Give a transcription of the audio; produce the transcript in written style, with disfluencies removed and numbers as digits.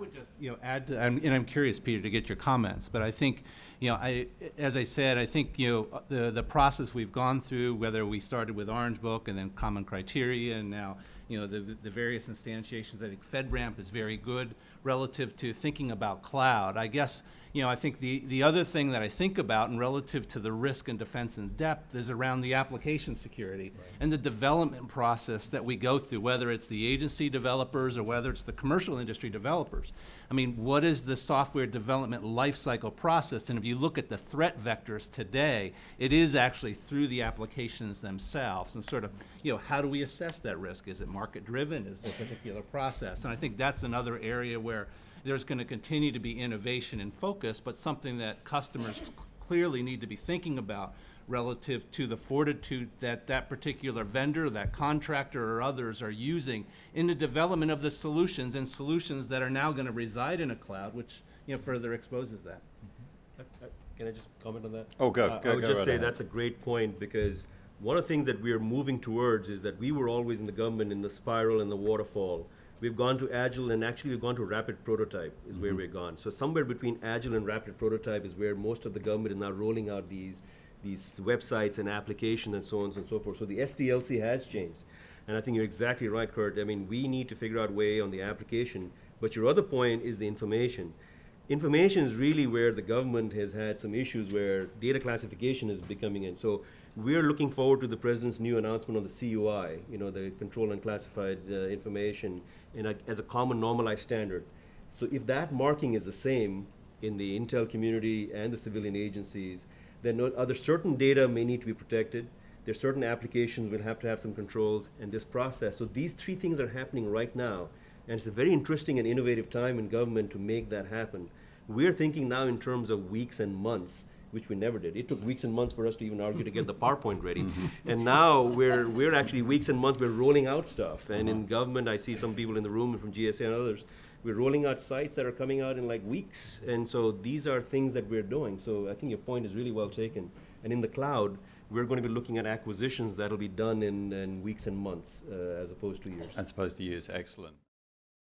would just, add to, and I'm curious, Peter, to get your comments, but I think, as I said, I think, the process we've gone through, whether we started with Orange Book and then Common Criteria, and now, the various instantiations, I think FedRAMP is very good relative to thinking about cloud. I guess, I think the other thing that I think about, and relative to the risk and defense in depth, is around the application security and the development process that we go through, whether it's the agency developers or whether it's the commercial industry developers. I mean, what is the software development lifecycle process? And if you look at the threat vectors today, it is actually through the applications themselves. And sort of, how do we assess that risk? Is it market driven? Is there a particular process? And I think that's another area where there's going to continue to be innovation and focus, but something that customers clearly need to be thinking about relative to the fortitude that that particular vendor, that contractor, or others are using in the development of the solutions, and solutions that are now going to reside in a cloud, which further exposes that. Can I just comment on that? Oh, go. I would just right say ahead. that's a great point, because one of the things that we are moving towards is that we were always in the government in the spiral and the waterfall. We've gone to Agile, and actually we've gone to rapid prototype is where we're gone. So somewhere between Agile and rapid prototype is where most of the government is now rolling out these websites and applications and so on and so forth. So the SDLC has changed. And I think you're exactly right, Curt. I mean, we need to figure out a way on the application. But your other point is the information. Information is really where the government has had some issues where data classification is becoming in. So we're looking forward to the President's new announcement on the CUI, the Control Unclassified Information, as a common normalized standard. So if that marking is the same in the intel community and the civilian agencies, then other certain data may need to be protected. There's certain applications will have to have some controls, and this process. So these three things are happening right now, and it's a very interesting and innovative time in government to make that happen. We're thinking now in terms of weeks and months, which we never did. It took weeks and months for us to even argue to get the PowerPoint ready. And now we're actually weeks and months, we're rolling out stuff. And in government, I see some people in the room from GSA and others, we're rolling out sites that are coming out in like weeks. And so these are things that we're doing. So I think your point is really well taken. And in the cloud, we're going to be looking at acquisitions that'll be done in weeks and months as opposed to years. As opposed to years, excellent.